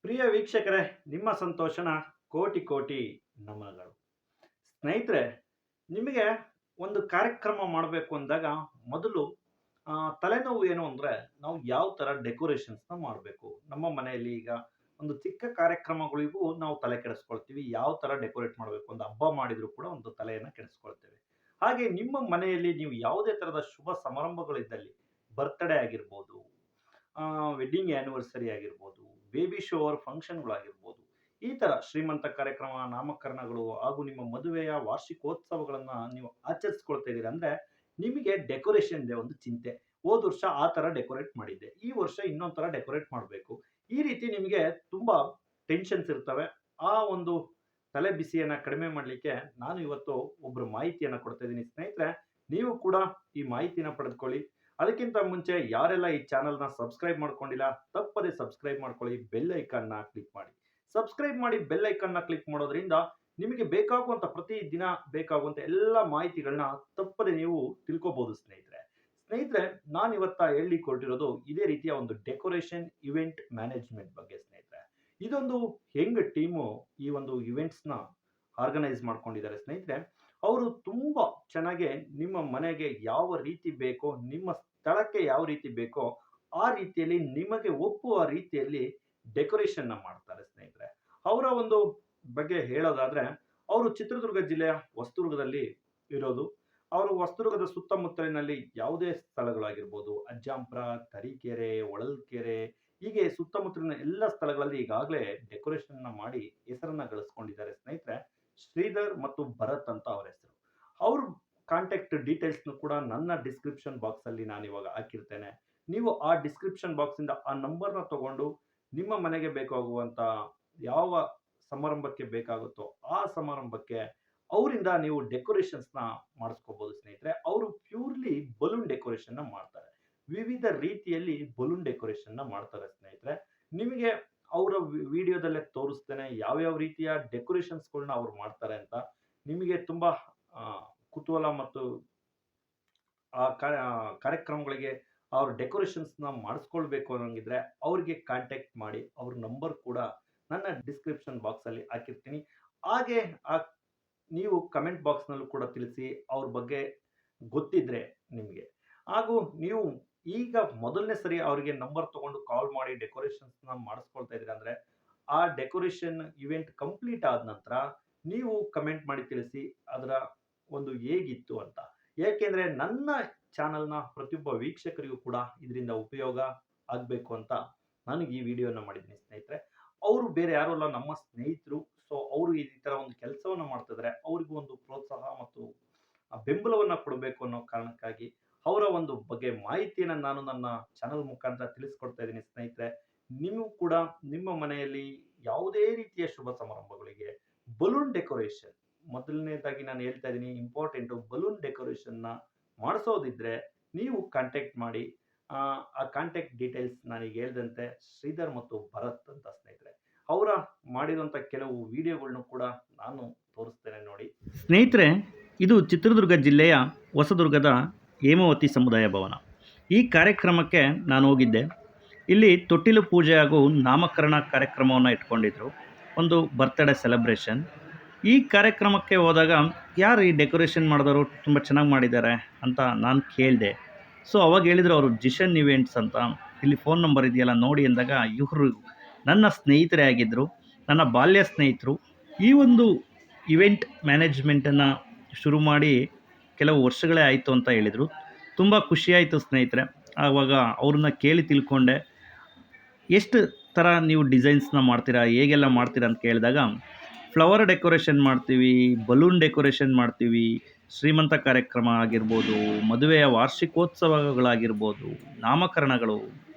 ಪ್ರಿಯ ವೀಕ್ಷಕರೇ, ನಿಮ್ಮ ಸಂತೋಷನ ಕೋಟಿ ಕೋಟಿ ನಮನಗಳು. ಸ್ನೇಹಿತರೆ, ನಿಮಗೆ ಒಂದು ಕಾರ್ಯಕ್ರಮ ಮಾಡಬೇಕು ಅಂದಾಗ ಮೊದಲು ತಲೆನೋವು ಏನು ಅಂದರೆ, ನಾವು ಯಾವ ಥರ ಡೆಕೋರೇಷನ್ಸ್ನ ಮಾಡಬೇಕು. ನಮ್ಮ ಮನೆಯಲ್ಲಿ ಈಗ ಒಂದು ಚಿಕ್ಕ ಕಾರ್ಯಕ್ರಮಗಳಿಗೂ ನಾವು ತಲೆ ಕೆಡಿಸ್ಕೊಳ್ತೀವಿ. ಯಾವ ಥರ ಡೆಕೋರೇಟ್ ಮಾಡಬೇಕು, ಒಂದು ಹಬ್ಬ ಮಾಡಿದರೂ ಕೂಡ ಒಂದು ತಲೆಯನ್ನು ಕೆಡಿಸ್ಕೊಳ್ತೇವೆ. ಹಾಗೆ ನಿಮ್ಮ ಮನೆಯಲ್ಲಿ ನೀವು ಯಾವುದೇ ಥರದ ಶುಭ ಸಮಾರಂಭಗಳಿದ್ದಲ್ಲಿ, ಬರ್ತ್ಡೇ ಆಗಿರ್ಬೋದು, ವೆಡ್ಡಿಂಗ್ ಆ್ಯನಿವರ್ಸರಿ ಆಗಿರ್ಬೋದು, ಬೇಬಿ ಶವರ್ ಫಂಕ್ಷನ್ಗಳಾಗಿರ್ಬೋದು, ಈ ಥರ ಶ್ರೀಮಂತ ಕಾರ್ಯಕ್ರಮ, ನಾಮಕರಣಗಳು ಹಾಗೂ ನಿಮ್ಮ ಮದುವೆಯ ವಾರ್ಷಿಕೋತ್ಸವಗಳನ್ನು ನೀವು ಆಚರಿಸ್ಕೊಳ್ತಾ ಇದ್ದೀರಾ ಅಂದರೆ, ನಿಮಗೆ ಡೆಕೋರೇಷನ್‌ದೇ ಒಂದು ಚಿಂತೆ. ಹೋದ ವರ್ಷ ಆ ಥರ ಡೆಕೋರೇಟ್ ಮಾಡಿದ್ದೆ, ಈ ವರ್ಷ ಇನ್ನೊಂದು ಥರ ಡೆಕೋರೇಟ್ ಮಾಡಬೇಕು. ಈ ರೀತಿ ನಿಮಗೆ ತುಂಬ ಟೆನ್ಷನ್ಸ್ ಇರ್ತವೆ. ಆ ಒಂದು ತಲೆ ಬಿಸಿಯನ್ನು ಕಡಿಮೆ ಮಾಡಲಿಕ್ಕೆ ನಾನು ಇವತ್ತು ಒಬ್ಬರು ಮಾಹಿತಿಯನ್ನು ಕೊಡ್ತಾ ಇದ್ದೀನಿ ಸ್ನೇಹಿತರೆ. ನೀವು ಕೂಡ ಈ ಮಾಹಿತಿನ ಪಡೆದುಕೊಳ್ಳಿ. ಅದಕ್ಕಿಂತ ಮುಂಚೆ ಯಾರೆಲ್ಲ ಈ ಚಾನಲ್‌ನ ಸಬ್ಸ್ಕ್ರೈಬ್ ಮಾಡ್ಕೊಂಡಿಲ್ಲ, ತಪ್ಪದೆ ಸಬ್ಸ್ಕ್ರೈಬ್ ಮಾಡ್ಕೊಳ್ಳಿ, ಬೆಲ್ ಐಕಾನ್‌ನ ಕ್ಲಿಕ್ ಮಾಡಿ. ಸಬ್ಸ್ಕ್ರೈಬ್ ಮಾಡಿ ಬೆಲ್ ಐಕಾನ್‌ನ ಕ್ಲಿಕ್ ಮಾಡೋದ್ರಿಂದ ನಿಮಗೆ ಬೇಕಾಗುವಂಥ ಪ್ರತಿ ದಿನ ಬೇಕಾಗುವಂಥ ಎಲ್ಲ ಮಾಹಿತಿಗಳನ್ನ ತಪ್ಪದೆ ನೀವು ತಿಳ್ಕೋಬಹುದು ಸ್ನೇಹಿತರೆ. ಸ್ನೇಹಿತರೆ, ನಾನಿವತ್ತ ಹೇಳಲಿಕ್ಕೆ ಹೊರಟಿರೋದು ಇದೇ ರೀತಿಯ ಒಂದು ಡೆಕೋರೇಷನ್ ಇವೆಂಟ್ ಮ್ಯಾನೇಜ್ಮೆಂಟ್ ಬಗ್ಗೆ ಸ್ನೇಹಿತರೆ. ಇದೊಂದು ಹೆಂಗ್ ಟೀಮು ಈ ಒಂದು ಇವೆಂಟ್ಸ್‌ನ ಆರ್ಗನೈಸ್ ಮಾಡ್ಕೊಂಡಿದ್ದಾರೆ ಸ್ನೇಹಿತರೆ. ಅವರು ತುಂಬಾ ಚೆನ್ನಾಗಿ ನಿಮ್ಮ ಮನೆಗೆ ಯಾವ ರೀತಿ ಬೇಕೋ, ನಿಮ್ಮ ಸ್ಥಳಕ್ಕೆ ಯಾವ ರೀತಿ ಬೇಕೋ ಆ ರೀತಿಯಲ್ಲಿ ನಿಮಗೆ ಒಪ್ಪುವ ರೀತಿಯಲ್ಲಿ ಡೆಕೋರೇಷನ್‌ನ ಮಾಡ್ತಾರೆ ಸ್ನೇಹಿತರೆ. ಅವರ ಒಂದು ಬಗ್ಗೆ ಹೇಳೋದಾದ್ರೆ, ಅವರು ಚಿತ್ರದುರ್ಗ ಜಿಲ್ಲೆಯ ಹೊಸದುರ್ಗದಲ್ಲಿ ಇರೋದು. ಅವರು ಹೊಸದುರ್ಗದ ಸುತ್ತಮುತ್ತಲಿನಲ್ಲಿ ಯಾವುದೇ ಸ್ಥಳಗಳಾಗಿರ್ಬೋದು, ಅಜ್ಜಂಪುರ, ತರೀಕೆರೆ, ಹೊಳಲ್ಕೆರೆ, ಹೀಗೆ ಸುತ್ತಮುತ್ತಲಿನ ಎಲ್ಲ ಸ್ಥಳಗಳಲ್ಲಿ ಈಗಾಗಲೇ ಡೆಕೋರೇಷನ್‌ನ ಮಾಡಿ ಹೆಸರನ್ನ ಗಳಿಸ್ಕೊಂಡಿದ್ದಾರೆ ಸ್ನೇಹಿತರೆ. ಶ್ರೀಧರ್ ಮತ್ತು ಭರತ್ ಅಂತ ಅವರ ಹೆಸರು. ಅವ್ರ ಕಾಂಟ್ಯಾಕ್ಟ್ ಡೀಟೇಲ್ಸ್‌ನು ಕೂಡ ನನ್ನ ಡಿಸ್ಕ್ರಿಪ್ಷನ್ ಬಾಕ್ಸಲ್ಲಿ ನಾನಿವಾಗ ಹಾಕಿರ್ತೇನೆ. ನೀವು ಆ ಡಿಸ್ಕ್ರಿಪ್ಷನ್ ಬಾಕ್ಸಿಂದ ಆ ನಂಬರ್‌ನ ತಗೊಂಡು ನಿಮ್ಮ ಮನೆಗೆ ಬೇಕಾಗುವಂಥ ಯಾವ ಸಮಾರಂಭಕ್ಕೆ ಬೇಕಾಗುತ್ತೋ ಆ ಸಮಾರಂಭಕ್ಕೆ ಅವರಿಂದ ನೀವು ಡೆಕೋರೇಷನ್ಸ್‌ನ ಮಾಡಿಸ್ಕೋಬಹುದು ಸ್ನೇಹಿತರೆ. ಅವರು ಪ್ಯೂರ್ಲಿ ಬಲೂನ್ ಡೆಕೋರೇಷನ್‌ನ ಮಾಡ್ತಾರೆ. ವಿವಿಧ ರೀತಿಯಲ್ಲಿ ಬಲೂನ್ ಡೆಕೋರೇಷನ್‌ನ ಮಾಡ್ತಾರೆ ಸ್ನೇಹಿತರೆ. ನಿಮಗೆ ಅವರ ವಿಡಿಯೋದಲ್ಲೇ ತೋರಿಸ್ತೇನೆ ಯಾವ್ಯಾವ ರೀತಿಯ ಡೆಕೋರೇಷನ್ಸ್‌ಗಳನ್ನ ಅವ್ರು ಮಾಡ್ತಾರೆ ಅಂತ. ನಿಮಗೆ ತುಂಬಾ ಕುತೂಹಲ ಮತ್ತು ಕಾರ್ಯಕ್ರಮಗಳಿಗೆ ಅವ್ರ ಡೆಕೋರೇಷನ್ಸ್‌ನ ಮಾಡಿಸ್ಕೊಳ್ಬೇಕು ಅನ್ನೋಂಗಿದ್ರೆ ಅವ್ರಿಗೆ ಕಾಂಟ್ಯಾಕ್ಟ್ ಮಾಡಿ. ಅವ್ರ ನಂಬರ್ ಕೂಡ ನನ್ನ ಡಿಸ್ಕ್ರಿಪ್ಷನ್ ಬಾಕ್ಸಲ್ಲಿ ಹಾಕಿರ್ತೀನಿ. ಹಾಗೆ ನೀವು ಕಮೆಂಟ್ ಬಾಕ್ಸ್‌ನಲ್ಲೂ ಕೂಡ ತಿಳಿಸಿ ಅವ್ರ ಬಗ್ಗೆ ಗೊತ್ತಿದ್ರೆ ನಿಮಗೆ. ಹಾಗೂ ನೀವು ಈಗ ಮೊದಲನೇ ಸರಿ ಅವರಿಗೆ ನಂಬರ್ ತಗೊಂಡು ಕಾಲ್ ಮಾಡಿ ಡೆಕೋರೇಷನ್ಸ್‌ನ ಮಾಡಿಸ್ಕೊಳ್ತಾ ಇದ್ದೀರಾ ಅಂದ್ರೆ, ಆ ಡೆಕೋರೇಷನ್ ಇವೆಂಟ್ ಕಂಪ್ಲೀಟ್ ಆದ ನಂತರ ನೀವು ಕಮೆಂಟ್ ಮಾಡಿ ತಿಳಿಸಿ ಅದರ ಒಂದು ಹೇಗಿತ್ತು ಅಂತ. ಯಾಕೆಂದ್ರೆ ನನ್ನ ಚಾನಲ್‌ನ ಪ್ರತಿಯೊಬ್ಬ ವೀಕ್ಷಕರಿಗೂ ಕೂಡ ಇದರಿಂದ ಉಪಯೋಗ ಆಗಬೇಕು ಅಂತ ನಾನು ಈ ವಿಡಿಯೋನ ಮಾಡಿದ್ದೀನಿ ಸ್ನೇಹಿತರೆ. ಅವರು ಬೇರೆ ಯಾರು ಅಲ್ಲ, ನಮ್ಮ ಸ್ನೇಹಿತರು. ಸೊ ಅವರು ಈ ತರ ಒಂದು ಕೆಲಸವನ್ನ ಮಾಡ್ತಿದ್ದಾರೆ. ಅವ್ರಿಗೂ ಒಂದು ಪ್ರೋತ್ಸಾಹ ಮತ್ತು ಬೆಂಬಲವನ್ನ ಕೊಡಬೇಕು ಅನ್ನೋ ಕಾರಣಕ್ಕಾಗಿ ಅವರ ಒಂದು ಬಗ್ಗೆ ಮಾಹಿತಿಯನ್ನ ನಾನು ನನ್ನ ಚಾನಲ್ ಮುಖಾಂತರ ತಿಳಿಸ್ಕೊಡ್ತಾ ಇದ್ದೀನಿ ಸ್ನೇಹಿತರೆ. ನೀವು ಕೂಡ ನಿಮ್ಮ ಮನೆಯಲ್ಲಿ ಯಾವುದೇ ರೀತಿಯ ಶುಭ ಸಮಾರಂಭಗಳಿಗೆ ಬಲೂನ್ ಡೆಕೋರೇಷನ್, ಮೊದಲನೇದಾಗಿ ನಾನು ಹೇಳ್ತಾ ಇದ್ದೀನಿ ಇಂಪಾರ್ಟೆಂಟು, ಬಲೂನ್ ಡೆಕೋರೇಷನ್ನ ಮಾಡಿಸೋದಿದ್ರೆ ನೀವು ಕಾಂಟ್ಯಾಕ್ಟ್ ಮಾಡಿ. ಆ ಕಾಂಟ್ಯಾಕ್ಟ್ ಡೀಟೇಲ್ಸ್ ನಾನೀಗ ಹೇಳಿದಂತೆ ಶ್ರೀಧರ್ ಮತ್ತು ಭರತ್ ಅಂತ ಸ್ನೇಹಿತರೆ. ಅವರ ಮಾಡಿರುವಂಥ ಕೆಲವು ವಿಡಿಯೋಗಳನ್ನು ಕೂಡ ನಾನು ತೋರಿಸ್ತೇನೆ ನೋಡಿ ಸ್ನೇಹಿತರೆ. ಇದು ಚಿತ್ರದುರ್ಗ ಜಿಲ್ಲೆಯ ಹೊಸದುರ್ಗದ ಹೇಮಾವತಿ ಸಮುದಾಯ ಭವನ. ಈ ಕಾರ್ಯಕ್ರಮಕ್ಕೆ ನಾನು ಹೋಗಿದ್ದೆ. ಇಲ್ಲಿ ತೊಟ್ಟಿಲು ಪೂಜೆ ಹಾಗೂ ನಾಮಕರಣ ಕಾರ್ಯಕ್ರಮವನ್ನು ಇಟ್ಕೊಂಡಿದ್ರು, ಒಂದು ಬರ್ತ್ಡೇ ಸೆಲೆಬ್ರೇಷನ್. ಈ ಕಾರ್ಯಕ್ರಮಕ್ಕೆ ಹೋದಾಗ ಯಾರು ಈ ಡೆಕೋರೇಷನ್ ಮಾಡಿದವರು ತುಂಬ ಚೆನ್ನಾಗಿ ಮಾಡಿದ್ದಾರೆ ಅಂತ ನಾನು ಕೇಳಿದೆ. ಸೊ ಅವಾಗ ಹೇಳಿದರು ಅವರು ಜಿಶನ್ ಇವೆಂಟ್ಸ್ ಅಂತ. ಇಲ್ಲಿ ಫೋನ್ ನಂಬರ್ ಇದೆಯಲ್ಲ ನೋಡಿ ಅಂದಾಗ, ಇವರು ನನ್ನ ಸ್ನೇಹಿತರೇ ಆಗಿದ್ದರು, ನನ್ನ ಬಾಲ್ಯ ಸ್ನೇಹಿತರು. ಈ ಒಂದು ಇವೆಂಟ್ ಮ್ಯಾನೇಜ್ಮೆಂಟನ್ನು ಶುರು ಮಾಡಿ ಕೆಲವು ವರ್ಷಗಳೇ ಆಯಿತು ಅಂತ ಹೇಳಿದರು. ತುಂಬ ಖುಷಿಯಾಯಿತು ಸ್ನೇಹಿತರೆ. ಆವಾಗ ಅವ್ರನ್ನ ಕೇಳಿ ತಿಳ್ಕೊಂಡೆ, ಎಷ್ಟು ಥರ ನೀವು ಡಿಸೈನ್ಸ್ನ ಮಾಡ್ತೀರಾ, ಹೇಗೆಲ್ಲ ಮಾಡ್ತೀರಾ ಅಂತ ಕೇಳಿದಾಗ, ಫ್ಲವರ್ ಡೆಕೋರೇಷನ್ ಮಾಡ್ತೀವಿ, ಬಲೂನ್ ಡೆಕೋರೇಷನ್ ಮಾಡ್ತೀವಿ, ಶ್ರೀಮಂತ ಕಾರ್ಯಕ್ರಮ ಆಗಿರ್ಬೋದು, ಮದುವೆಯ ವಾರ್ಷಿಕೋತ್ಸವಗಳಾಗಿರ್ಬೋದು, ನಾಮಕರಣಗಳು,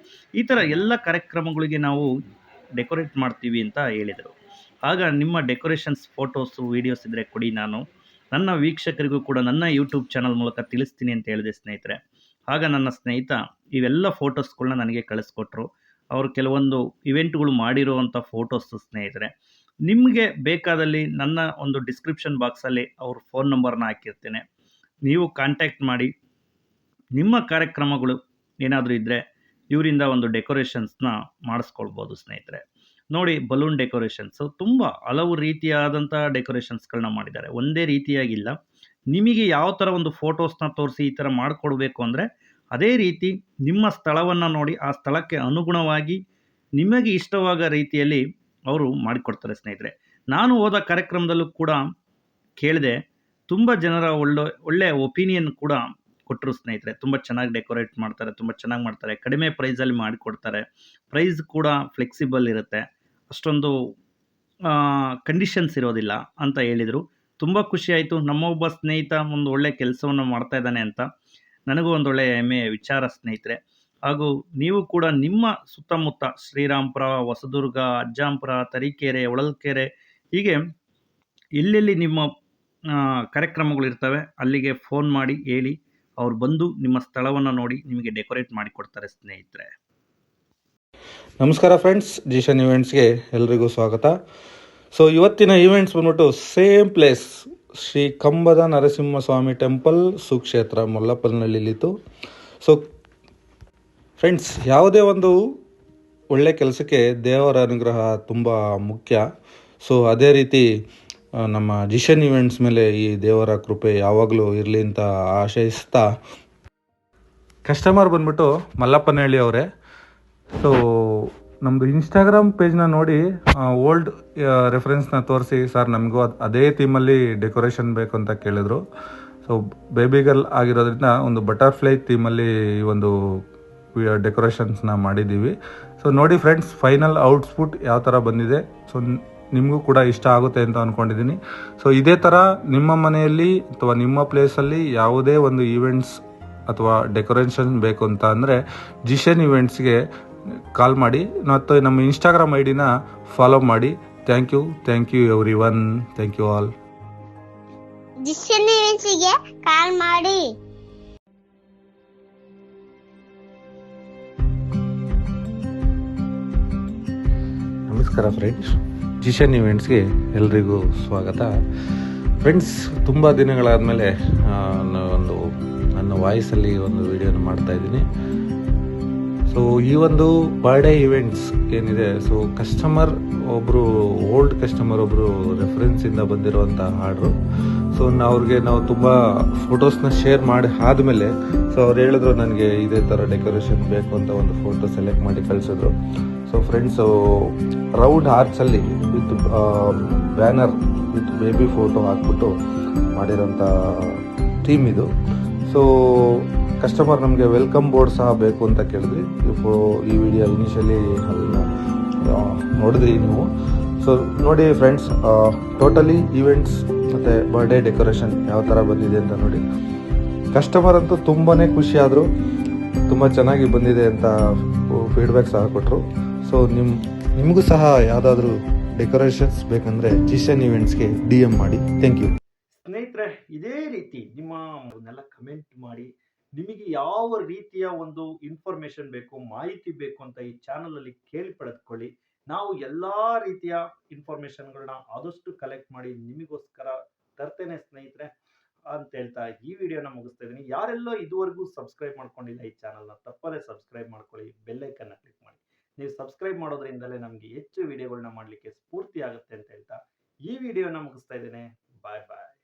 ಈ ಥರ ಎಲ್ಲ ಕಾರ್ಯಕ್ರಮಗಳಿಗೆ ನಾವು ಡೆಕೋರೇಟ್ ಮಾಡ್ತೀವಿ ಅಂತ ಹೇಳಿದರು. ಆಗ ನಿಮ್ಮ ಡೆಕೋರೇಷನ್ಸ್ ಫೋಟೋಸು ವೀಡಿಯೋಸ್ ಇದ್ದರೆ ಕೊಡಿ, ನಾನು ನನ್ನ ವೀಕ್ಷಕರಿಗೂ ಕೂಡ ನನ್ನ ಯೂಟ್ಯೂಬ್ ಚಾನಲ್ ಮೂಲಕ ತಿಳಿಸ್ತೀನಿ ಅಂತ ಹೇಳಿದೆ ಸ್ನೇಹಿತರೆ. ಆಗ ನನ್ನ ಸ್ನೇಹಿತ ಇವೆಲ್ಲ ಫೋಟೋಸ್ಗಳನ್ನ ನನಗೆ ಕಳಿಸ್ಕೊಟ್ರು. ಅವರು ಕೆಲವೊಂದು ಇವೆಂಟ್ಗಳು ಮಾಡಿರುವಂಥ ಫೋಟೋಸು ಸ್ನೇಹಿತರೆ. ನಿಮಗೆ ಬೇಕಾದಲ್ಲಿ ನನ್ನ ಒಂದು ಡಿಸ್ಕ್ರಿಪ್ಷನ್ ಬಾಕ್ಸಲ್ಲಿ ಅವ್ರ ಫೋನ್ ನಂಬರ್ನ ಹಾಕಿರ್ತೇನೆ. ನೀವು ಕಾಂಟ್ಯಾಕ್ಟ್ ಮಾಡಿ ನಿಮ್ಮ ಕಾರ್ಯಕ್ರಮಗಳು ಏನಾದರೂ ಇದ್ದರೆ ಇವರಿಂದ ಒಂದು ಡೆಕೋರೇಷನ್ಸ್ನ ಮಾಡಿಸ್ಕೊಳ್ಬೋದು ಸ್ನೇಹಿತರೆ. ನೋಡಿ, ಬಲೂನ್ ಡೆಕೋರೇಷನ್ಸು ತುಂಬ ಹಲವು ರೀತಿಯಾದಂಥ ಡೆಕೋರೇಷನ್ಸ್ಗಳನ್ನ ಮಾಡಿದ್ದಾರೆ. ಒಂದೇ ರೀತಿಯಾಗಿಲ್ಲ. ನಿಮಗೆ ಯಾವ ಥರ ಒಂದು ಫೋಟೋಸ್ನ ತೋರಿಸಿ ಈ ಥರ ಮಾಡಿಕೊಡ್ಬೇಕು ಅಂದರೆ ಅದೇ ರೀತಿ ನಿಮ್ಮ ಸ್ಥಳವನ್ನು ನೋಡಿ ಆ ಸ್ಥಳಕ್ಕೆ ಅನುಗುಣವಾಗಿ ನಿಮಗೆ ಇಷ್ಟವಾದ ರೀತಿಯಲ್ಲಿ ಅವರು ಮಾಡಿಕೊಡ್ತಾರೆ ಸ್ನೇಹಿತರೆ. ನಾನು ಹೋದ ಕಾರ್ಯಕ್ರಮದಲ್ಲೂ ಕೂಡ ಕೇಳಿದೆ, ತುಂಬ ಜನರ ಒಳ್ಳೆಯ ಒಪಿನಿಯನ್ ಕೂಡ ಕೊಟ್ಟರು ಸ್ನೇಹಿತರೆ. ತುಂಬ ಚೆನ್ನಾಗಿ ಡೆಕೋರೇಟ್ ಮಾಡ್ತಾರೆ, ತುಂಬ ಚೆನ್ನಾಗಿ ಮಾಡ್ತಾರೆ, ಕಡಿಮೆ ಪ್ರೈಸಲ್ಲಿ ಮಾಡಿಕೊಡ್ತಾರೆ, ಪ್ರೈಸ್ ಕೂಡ ಫ್ಲೆಕ್ಸಿಬಲ್ ಇರುತ್ತೆ, ಅಷ್ಟೊಂದು ಕಂಡೀಷನ್ಸ್ ಇರೋದಿಲ್ಲ ಅಂತ ಹೇಳಿದರು. ತುಂಬ ಖುಷಿಯಾಯಿತು. ನಮ್ಮ ಒಬ್ಬ ಸ್ನೇಹಿತ ಒಂದು ಒಳ್ಳೆಯ ಕೆಲಸವನ್ನು ಮಾಡ್ತಾ ಇದ್ದಾನೆ ಅಂತ ನನಗೂ ಒಂದು ಒಳ್ಳೆಯ ಹೆಮ್ಮೆಯ ವಿಚಾರ ಸ್ನೇಹಿತರೆ. ಹಾಗೂ ನೀವು ಕೂಡ ನಿಮ್ಮ ಸುತ್ತಮುತ್ತ ಶ್ರೀರಾಮಪುರ, ಹೊಸದುರ್ಗ, ಅಜ್ಜಾಂಪುರ, ತರೀಕೆರೆ, ಹೊಳಲ್ಕೆರೆ ಹೀಗೆ ಎಲ್ಲೆಲ್ಲಿ ನಿಮ್ಮ ಕಾರ್ಯಕ್ರಮಗಳಿರ್ತವೆ ಅಲ್ಲಿಗೆ ಫೋನ್ ಮಾಡಿ ಹೇಳಿ, ಅವ್ರು ಬಂದು ನಿಮ್ಮ ಸ್ಥಳವನ್ನು ನೋಡಿ ನಿಮಗೆ ಡೆಕೋರೇಟ್ ಮಾಡಿಕೊಡ್ತಾರೆ ಸ್ನೇಹಿತರೆ. ನಮಸ್ಕಾರ ಫ್ರೆಂಡ್ಸ್, ಜಿಶನ್ ಇವೆಂಟ್ಸ್ಗೆ ಎಲ್ರಿಗೂ ಸ್ವಾಗತ. ಸೊ ಇವತ್ತಿನ ಈವೆಂಟ್ಸ್ ಬಂದ್ಬಿಟ್ಟು ಸೇಮ್ ಪ್ಲೇಸ್, ಶ್ರೀ ಕಂಬದ ನರಸಿಂಹಸ್ವಾಮಿ ಟೆಂಪಲ್, ಸುಕ್ಷೇತ್ರ, ಮಲ್ಲಪ್ಪನಹಳ್ಳಿಲಿತ್ತು. ಸೊ ಫ್ರೆಂಡ್ಸ್, ಯಾವುದೇ ಒಂದು ಒಳ್ಳೆ ಕೆಲಸಕ್ಕೆ ದೇವರ ಅನುಗ್ರಹ ತುಂಬ ಮುಖ್ಯ. ಸೊ ಅದೇ ರೀತಿ ನಮ್ಮ ಜಿಶನ್ ಇವೆಂಟ್ಸ್ ಮೇಲೆ ಈ ದೇವರ ಕೃಪೆ ಯಾವಾಗಲೂ ಇರಲಿ ಅಂತ ಆಶಯಿಸ್ತಾ, ಕಸ್ಟಮರ್ ಬಂದ್ಬಿಟ್ಟು ಮಲ್ಲಪ್ಪನಹಳ್ಳಿ ಅವರೇ. ಸೊ ನಮ್ಮದು ಇನ್ಸ್ಟಾಗ್ರಾಮ್ ಪೇಜ್ನ ನೋಡಿ ಓಲ್ಡ್ ರೆಫರೆನ್ಸ್ನ ತೋರಿಸಿ, ಸರ್ ನಮಗೂ ಅದೇ ಥೀಮಲ್ಲಿ ಡೆಕೋರೇಷನ್ ಬೇಕು ಅಂತ ಕೇಳಿದ್ರು. ಸೊ ಬೇಬಿ ಗರ್ಲ್ ಆಗಿರೋದ್ರಿಂದ ಒಂದು ಬಟರ್ಫ್ಲೈ ಥೀಮಲ್ಲಿ ಈ ಒಂದು ಡೆಕೋರೇಷನ್ಸ್ನ ಮಾಡಿದ್ದೀವಿ. ಸೊ ನೋಡಿ ಫ್ರೆಂಡ್ಸ್, ಫೈನಲ್ ಔಟ್ಪುಟ್ ಯಾವ ಥರ ಬಂದಿದೆ. ಸೊ ನಿಮಗೂ ಕೂಡ ಇಷ್ಟ ಆಗುತ್ತೆ ಅಂತ ಅಂದ್ಕೊಂಡಿದ್ದೀನಿ. ಸೊ ಇದೇ ಥರ ನಿಮ್ಮ ಮನೆಯಲ್ಲಿ ಅಥವಾ ನಿಮ್ಮ ಪ್ಲೇಸಲ್ಲಿ ಯಾವುದೇ ಒಂದು ಈವೆಂಟ್ಸ್ ಅಥವಾ ಡೆಕೋರೇಷನ್ ಬೇಕು ಅಂತ ಅಂದರೆ ಜಿಶನ್ ಇವೆಂಟ್ಸ್ಗೆ ಕಾಲ್ ಮಾಡಿ, ಮತ್ತು ನಮ್ಮ ಇನ್ಸ್ಟಾಗ್ರಾಮ್ ಐಡಿನ ಫಾಲೋ ಮಾಡಿ. Thank you everyone, thank you all. Jishan ಇವೆಂಟ್ಸ್ಗೆ ಕಾಲ್ ಮಾಡಿ. ನಮಸ್ಕಾರ ಫ್ರೆಂಡ್ಸ್, ಜಿಶನ್ ಇವೆಂಟ್ಸ್ಗೆ ಎಲ್ರಿಗೂ ಸ್ವಾಗತ. ಫ್ರೆಂಡ್ಸ್, ತುಂಬ ದಿನಗಳಾದಮೇಲೆ ನನ್ನ ವಾಯ್ಸಲ್ಲಿ ಒಂದು ವಿಡಿಯೋನ ಮಾಡ್ತಾಯಿದ್ದೀನಿ. ಸೊ ಈ ಒಂದು ಬರ್ಡೇ ಇವೆಂಟ್ಸ್ ಏನಿದೆ, ಸೊ ಒಬ್ಬರು ಓಲ್ಡ್ ಕಸ್ಟಮರ್ ಒಬ್ಬರು ರೆಫರೆನ್ಸಿಂದ ಬಂದಿರುವಂಥ ಆರ್ಡ್ರು. ಸೊ ಅವ್ರಿಗೆ ನಾವು ತುಂಬ ಫೋಟೋಸ್ನ ಶೇರ್ ಮಾಡಿ ಆದಮೇಲೆ ಸೊ ಅವ್ರು ಹೇಳಿದ್ರು ನನಗೆ ಇದೇ ಥರ ಡೆಕೋರೇಷನ್ ಬೇಕು ಅಂತ ಒಂದು ಫೋಟೋ ಸೆಲೆಕ್ಟ್ ಮಾಡಿ ಕಳಿಸಿದ್ರು. ಸೊ ಫ್ರೆಂಡ್ಸು ರೌಂಡ್ ಆರ್ಚಲ್ಲಿ with banner with baby photo ಹಾಕ್ಬಿಟ್ಟು ಮಾಡಿರೋಂಥ ಥೀಮ್ ಇದು. ಸೊ ಕಸ್ಟಮರ್ ನಮಗೆ ವೆಲ್ಕಮ್ ಬೋರ್ಡ್ ಸಹ ಬೇಕು ಅಂತ ಕೇಳಿದ್ರಿ. ಈ ವಿಡಿಯೋ ಇನಿಷಿಯಲಿ ಅದನ್ನು ನೋಡಿದ್ರಿ ನೀವು. ಸೊ ನೋಡಿ ಫ್ರೆಂಡ್ಸ್, ಟೋಟಲಿ ಈವೆಂಟ್ಸ್ ಮತ್ತು ಬರ್ಡೇ ಡೆಕೋರೇಷನ್ ಯಾವ ಥರ ಬಂದಿದೆ ಅಂತ ನೋಡಿ. ಕಸ್ಟಮರ್ ಅಂತೂ ತುಂಬಾ ಖುಷಿಯಾದರು, ತುಂಬ ಚೆನ್ನಾಗಿ ಬಂದಿದೆ ಅಂತ ಫೀಡ್ಬ್ಯಾಕ್ ಸಹ ಕೊಟ್ಟರು. ಸೊ ನಿಮಗೂ ಸಹ ಯಾವುದಾದ್ರೂ ಡೆಕೋರೇಷನ್ಸ್ ಬೇಕಂದರೆ ಜಿಶನ್ ಇವೆಂಟ್ಸ್ಗೆ DM ಮಾಡಿ. ಥ್ಯಾಂಕ್ ಯು ಸ್ನೇಹಿತರೆ. ಇದೇ ರೀತಿ ನಿಮ್ಮನ್ನೆಲ್ಲ ಕಮೆಂಟ್ ಮಾಡಿ, ನಿಮಗೆ ಯಾವ ರೀತಿಯ ಒಂದು ಇನ್ಫಾರ್ಮೇಶನ್ ಬೇಕು, ಮಾಹಿತಿ ಬೇಕು ಅಂತ ಈ ಚಾನಲಲ್ಲಿ ಕೇಳಿ ಪಡೆದುಕೊಳ್ಳಿ. ನಾವು ಎಲ್ಲ ರೀತಿಯ ಇನ್ಫಾರ್ಮೇಶನ್ಗಳನ್ನ ಆದಷ್ಟು ಕಲೆಕ್ಟ್ ಮಾಡಿ ನಿಮಗೋಸ್ಕರ ತರ್ತೇನೆ ಸ್ನೇಹಿತರೆ ಅಂತ ಹೇಳ್ತಾ ಈ ವಿಡಿಯೋನ ಮುಗಿಸ್ತಾ ಇದ್ದೀನಿ. ಯಾರೆಲ್ಲೋ ಇದುವರೆಗೂ ಸಬ್ಸ್ಕ್ರೈಬ್ ಮಾಡ್ಕೊಂಡಿಲ್ಲ ಈ ಚಾನಲ್ನ, ತಪ್ಪದೇ ಸಬ್ಸ್ಕ್ರೈಬ್ ಮಾಡ್ಕೊಳ್ಳಿ, ಬೆಲ್ಲೈಕನ್ನ ಕ್ಲಿಕ್ ಮಾಡಿ. ನೀವು ಸಬ್ಸ್ಕ್ರೈಬ್ ಮಾಡೋದ್ರಿಂದಲೇ ನಮಗೆ ಹೆಚ್ಚು ವಿಡಿಯೋಗಳನ್ನ ಮಾಡಲಿಕ್ಕೆ ಸ್ಫೂರ್ತಿ ಆಗುತ್ತೆ ಅಂತ ಹೇಳ್ತಾ ಈ ವಿಡಿಯೋನ ಮುಗಿಸ್ತಾ ಇದ್ದೇನೆ. ಬಾಯ್ ಬಾಯ್.